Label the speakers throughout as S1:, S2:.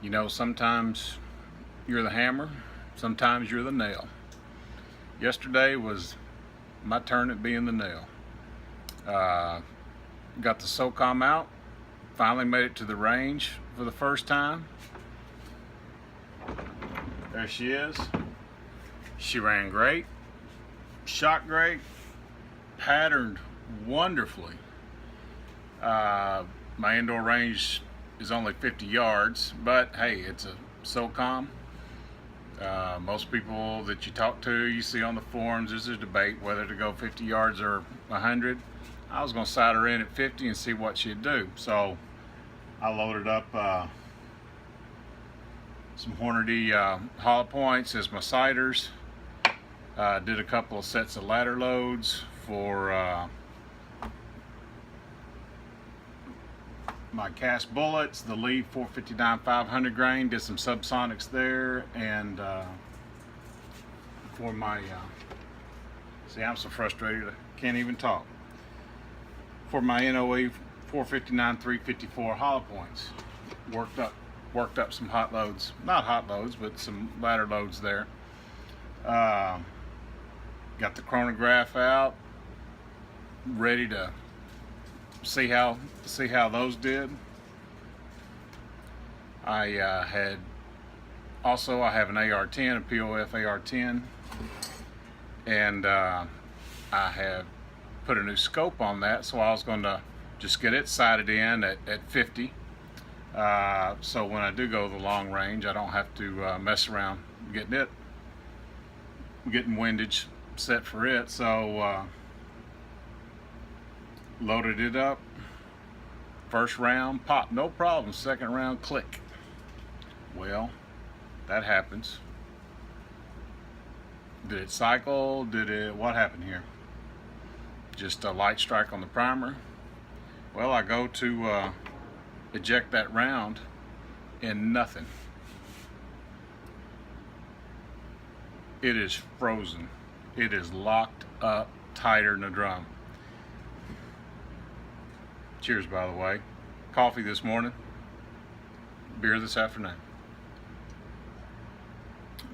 S1: You know, sometimes you're the hammer, sometimes you're the nail. Yesterday was my turn at being the nail. Got the SOCOM out, finally made it to the range for the first time. There she is. She ran great, shot great, patterned wonderfully. My indoor range is only 50 yards, but hey, it's a SOCOM. Most people that you talk to, you see on the forums, there's a debate whether to go 50 yards or 100. I was going to side her in at 50 and see what she'd do. So I loaded up some Hornady hollow points as my siders. Did a couple of sets of ladder loads for my cast bullets, the Lee 459 500 grain. Did some subsonics there, and for my see, I'm so frustrated I can't even talk. For my NOE 459 354 hollow points, worked up some hot loads, not hot loads, but some ladder loads there. Got the chronograph out, ready to see how those did. I have an AR-10, a POF AR-10, and I have put a new scope on that, so I was going to just get it sighted in at 50. So when I do go the long range, I don't have to mess around getting windage set for it. So loaded it up. First round, pop, no problem. Second round, click. Well, that happens. Did it cycle? What happened here? Just a light strike on the primer. Well, I go to eject that round and nothing. It is frozen. It is locked up tighter than a drum. Cheers, by the way. Coffee this morning, beer this afternoon.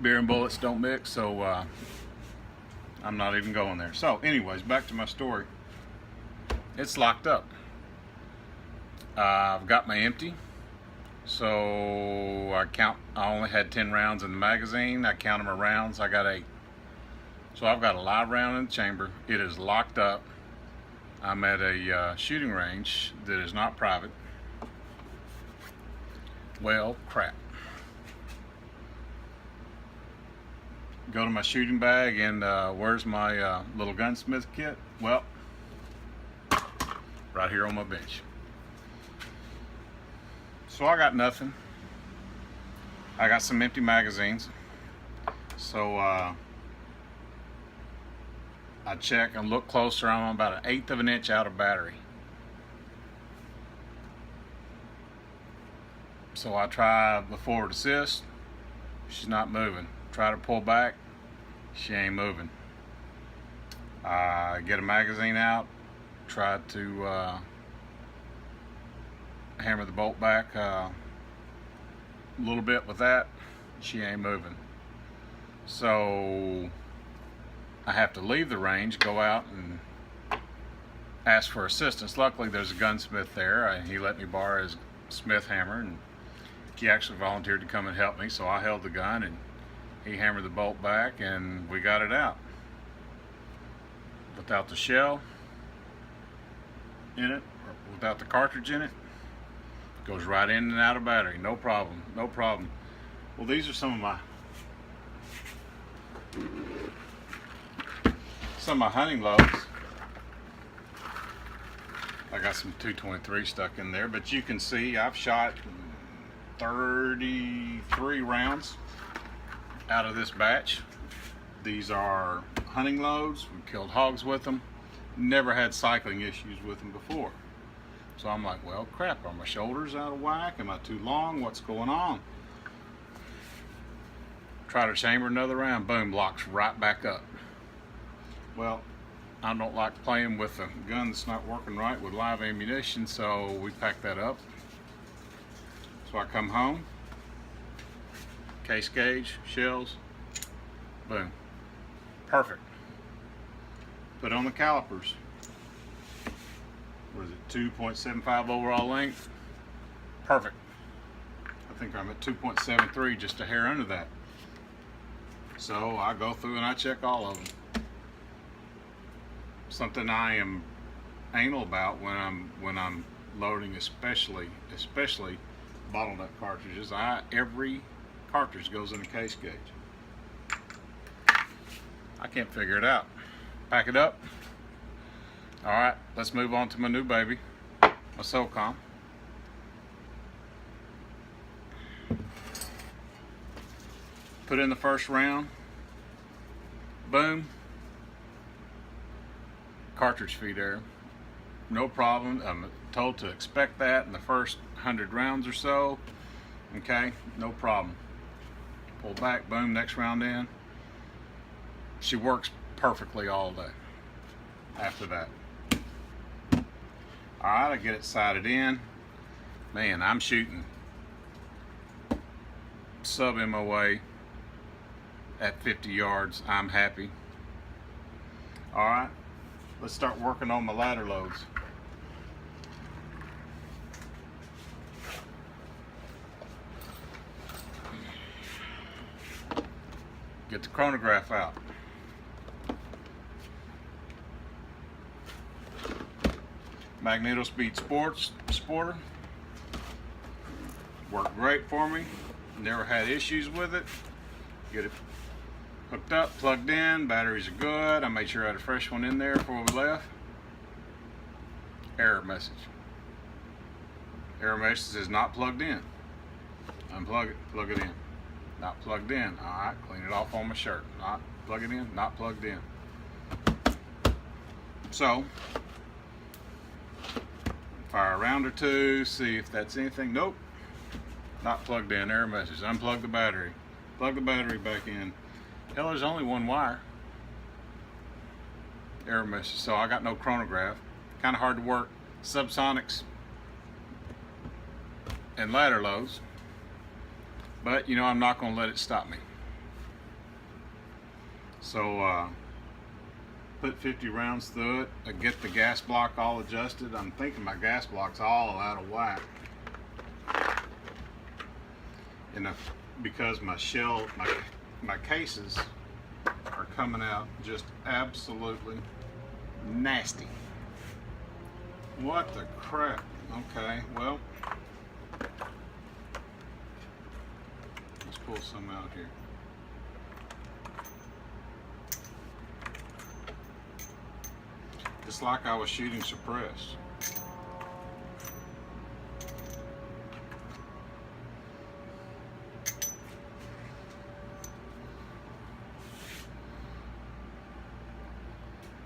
S1: Beer and bullets don't mix, so I'm not even going there. So anyways, back to my story. It's locked up. I've got my empty, so I only had 10 rounds in the magazine. I counted my rounds, I got 8. So I've got a live round in the chamber. It is locked up. I'm at a shooting range that is not private. Well, crap. Go to my shooting bag, and where's my little gunsmith kit? Well, right here on my bench. So I got nothing. I got some empty magazines. So I check and look closer. I'm about 1/8 of an inch out of battery. So I try the forward assist. She's not moving. Try to pull back. She ain't moving. Get a magazine out. Try to hammer the bolt back a little bit with that. She ain't moving. So I have to leave the range, go out and ask for assistance. Luckily there's a gunsmith there. He let me borrow his Smith hammer, and he actually volunteered to come and help me. So I held the gun and he hammered the bolt back, and we got it out. Without the shell in it, or without the cartridge in it, goes right in and out of battery, no problem, no problem. Well, these are some of my hunting loads. I got some 223 stuck in there, but you can see I've shot 33 rounds out of this batch. These are hunting loads. We killed hogs with them. Never had cycling issues with them before. So I'm like, well, crap, are my shoulders out of whack? Am I too long? What's going on? Try to chamber another round, boom, locks right back up. Well, I don't like playing with a gun that's not working right with live ammunition, so we packed that up. So I come home, case gauge, shells, boom, perfect. Put on the calipers. What is it, 2.75 overall length? Perfect. I think I'm at 2.73, just a hair under that. So I go through and I check all of them. Something I am anal about when I'm loading, especially bottleneck cartridges. Every cartridge goes in a case gauge. I can't figure it out. Pack it up. All right, let's move on to my new baby, my SOCOM. Put in the first round. Boom. Cartridge feed error. No problem. I'm told to expect that in the first 100 rounds or so. Okay, no problem. Pull back, boom, next round in. She works perfectly all day after that. All right, I get it sighted in. Man, I'm shooting sub MOA at 50 yards. I'm happy. All right, let's start working on my ladder loads. Get the chronograph out. Magneto Speed Sporter. Worked great for me. Never had issues with it. Get it hooked up, plugged in. Batteries are good. I made sure I had a fresh one in there before we left. Error message. Error message is not plugged in. Unplug it, plug it in. Not plugged in. Alright, clean it off on my shirt. Not plug it in, not plugged in. So, fire a round or two, see if that's anything. Nope. Not plugged in. Error message. Unplug the battery. Plug the battery back in. Hell, there's only one wire. Error message. So I got no chronograph. Kind of hard to work subsonics and ladder loads. But, you know, I'm not going to let it stop me. So, put 50 rounds through it. I get the gas block all adjusted. I'm thinking my gas block's all out of whack. And because my shell, my cases are coming out just absolutely nasty. What the crap? Okay, well, let's pull some out here. It's like I was shooting suppressed.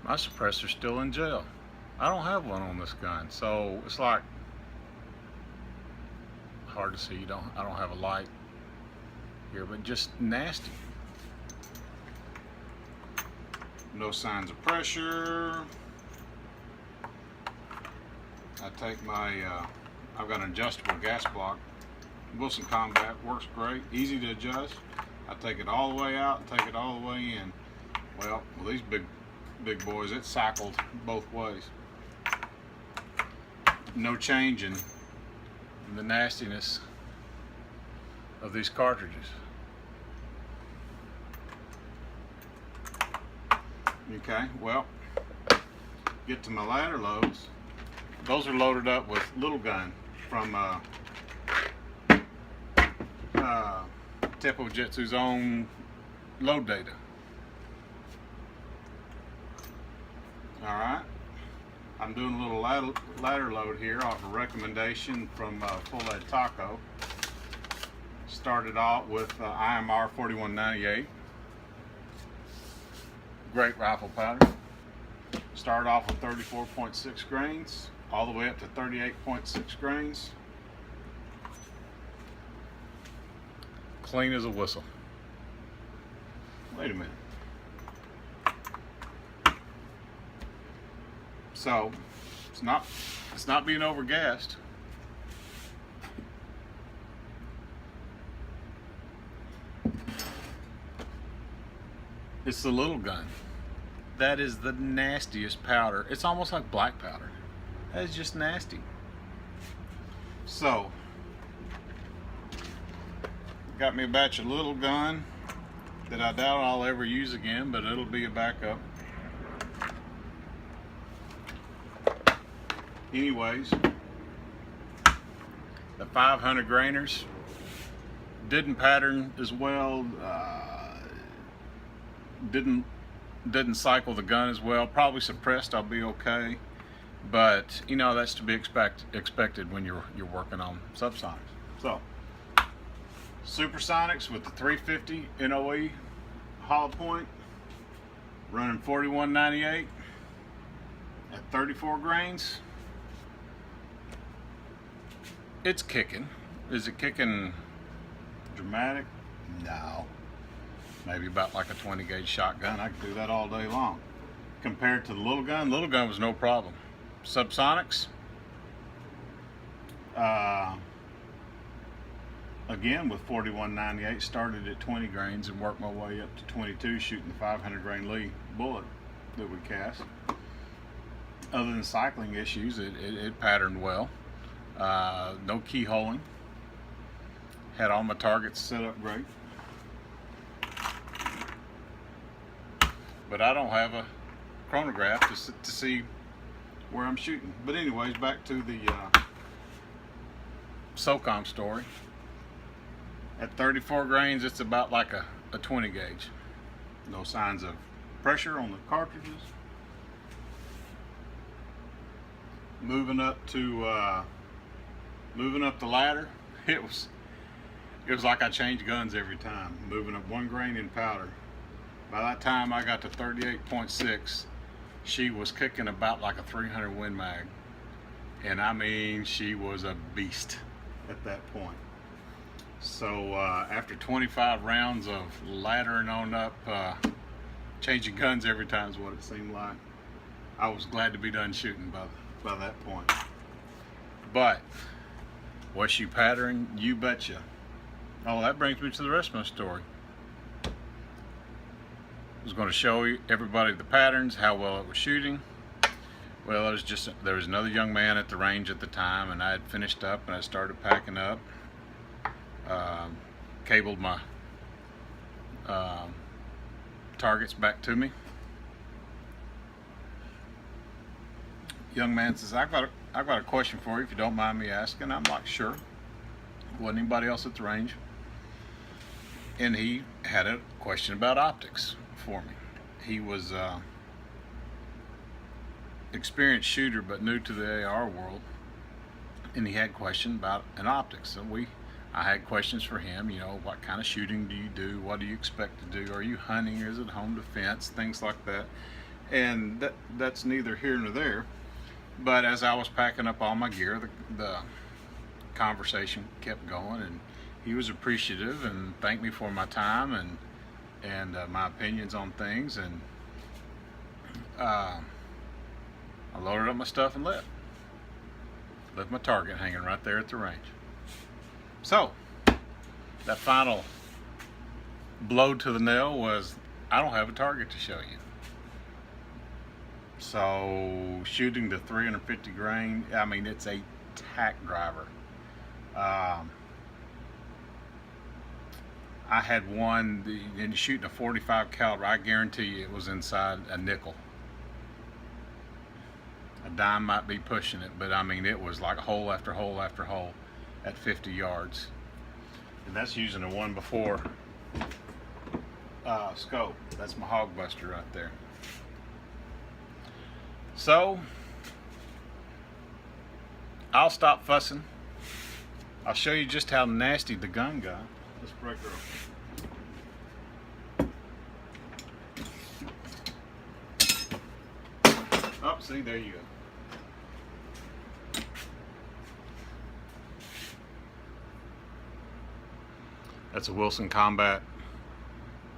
S1: My suppressor's still in jail. I don't have one on this gun, so it's like hard to see. I don't have a light here, but just nasty. No signs of pressure. I take my, I've got an adjustable gas block. Wilson Combat works great, easy to adjust. I take it all the way out and take it all the way in. Well, these big boys, it cycled both ways. No change in the nastiness of these cartridges. Okay, well, get to my ladder loads. Those are loaded up with little gun from Tepo Jetsu's own load data. Alright, I'm doing a little ladder load here off a recommendation from Full Lead Taco. Started off with IMR 4198. Great rifle powder. Started off with 34.6 grains, all the way up to 38.6 grains. Clean as a whistle. Wait a minute. So it's not being overgassed. It's the little gun. That is the nastiest powder. It's almost like black powder. That is just nasty. So, got me a batch of little gun that I doubt I'll ever use again, but it'll be a backup. Anyways, the 500 grainers didn't pattern as well. Didn't cycle the gun as well. Probably suppressed. I'll be okay, but you know that's to be expected when you're working on subsonics. So, supersonics with the 350 NOE hollow point, running 4198 at 34 grains. It's kicking. Is it kicking dramatic? No. Maybe about like a 20 gauge shotgun. I could do that all day long. Compared to the little gun was no problem. Subsonics, again with 4198, started at 20 grains and worked my way up to 22, shooting the 500 grain Lee bullet that we cast. Other than cycling issues, it patterned well. No keyholing. Had all my targets set up great. But I don't have a chronograph to see where I'm shooting. But anyways, back to the SOCOM story. At 34 grains, it's about like a 20 gauge. No signs of pressure on the cartridges. Moving up the ladder, it was like I changed guns every time. Moving up 1 grain in powder. By that time I got to 38.6, she was kicking about like a 300 Win Mag. And I mean, she was a beast at that point. So after 25 rounds of laddering on up, changing guns every time is what it seemed like, I was glad to be done shooting by that point. But was she patterning? You betcha. Oh, that brings me to the rest of my story. I was going to show everybody the patterns, how well it was shooting. Well, there was another young man at the range at the time, and I had finished up and I started packing up. Cabled my targets back to me. Young man says, I've got a question for you if you don't mind me asking. I'm like, sure. Wasn't anybody else at the range. And he had a question about optics for me. He was experienced shooter but new to the AR world, and he had questions about an optics. So I had questions for him. You know, what kind of shooting do you do? What do you expect to do? Are you hunting? Is it home defense? Things like that. And that's neither here nor there. But as I was packing up all my gear, the conversation kept going, and he was appreciative and thanked me for my time and my opinions on things, and I loaded up my stuff and left my target hanging right there at the range. So that final blow to the nail was, I don't have a target to show you. So shooting the 350 grain, I mean, it's a tack driver. I had one, and shooting a 45 caliber, I guarantee you it was inside a nickel. A dime might be pushing it, but I mean, it was like hole after hole after hole at 50 yards. And that's using a 1-before scope. That's my hog buster right there. So I'll stop fussing. I'll show you just how nasty the gun got. Let's break her open. Oh, see, there you go. That's a Wilson Combat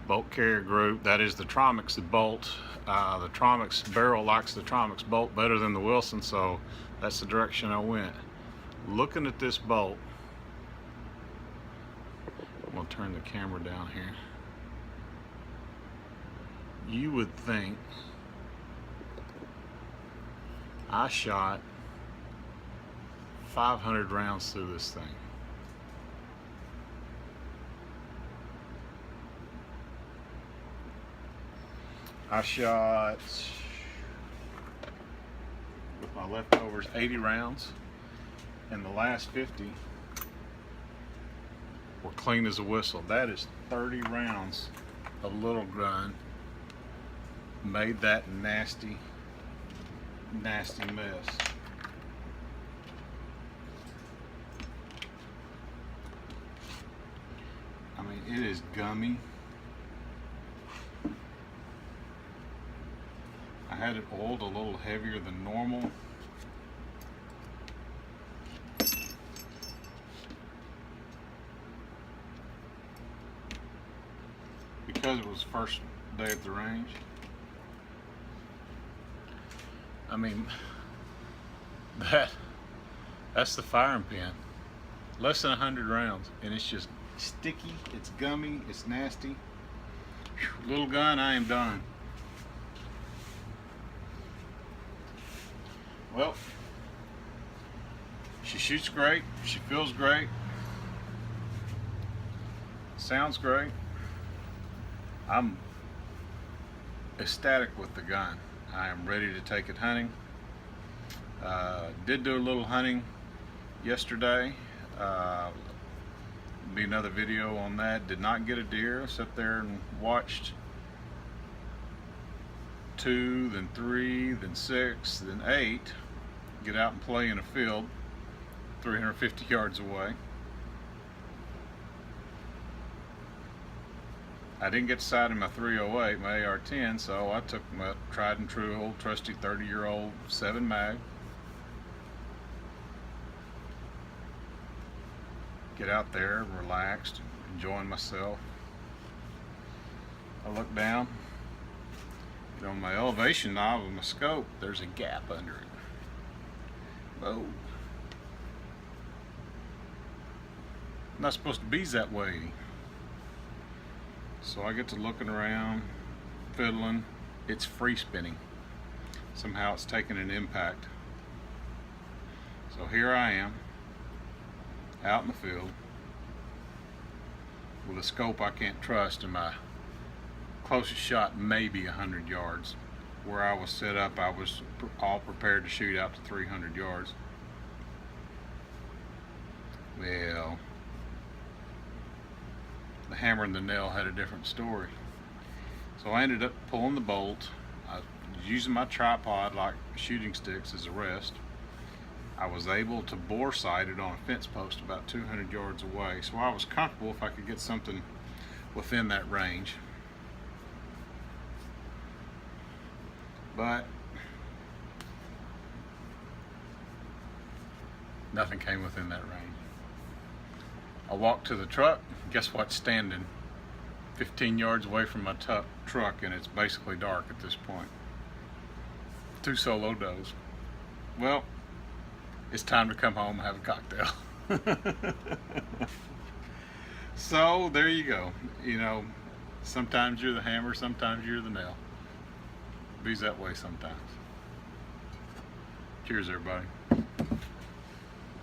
S1: bolt carrier group. That is the Tromix bolt. The Tromix barrel likes the Tromix bolt better than the Wilson, so that's the direction I went. Looking at this bolt, I'm going to turn the camera down here. you would think I shot 500 rounds through this thing. I shot, with my leftovers, 80 rounds, and the last 50 were clean as a whistle. That is 30 rounds of little gun made that nasty mess. I mean, it is gummy. I had it oiled a little heavier than normal. Because it was first day at the range. I mean, that's the firing pin. Less than 100 rounds, and it's just sticky, it's gummy, it's nasty. Whew, little gun, I am done. Well, she shoots great, she feels great, sounds great. I'm ecstatic with the gun. I am ready to take it hunting. Did do a little hunting yesterday. Be another video on that. Did not get a deer. Sat there and watched 2, then 3, then 6, then 8 get out and play in a field 350 yards away. I didn't get to sight in my 308, my AR-10, so I took my tried and true old trusty 30-year-old 7 mag. Get out there, relaxed, enjoying myself. I look down, get on my elevation knob of my scope, there's a gap under it. Whoa. Not supposed to be that way. So I get to looking around, fiddling. It's free spinning. Somehow it's taking an impact. So here I am, out in the field, with a scope I can't trust, and my closest shot maybe 100 yards. Where I was set up, I was all prepared to shoot out to 300 yards. Well, the hammer and the nail had a different story. So I ended up pulling the bolt. I was using my tripod like shooting sticks as a rest. I was able to bore sight it on a fence post about 200 yards away, so I was comfortable if I could get something within that range. But nothing came within that range. I walked to the truck. Guess what's standing 15 yards away from my truck, and it's basically dark at this point. 2 solo does. Well, it's time to come home and have a cocktail. So there you go. You know, sometimes you're the hammer, sometimes you're the nail. Be that way sometimes. Cheers, everybody.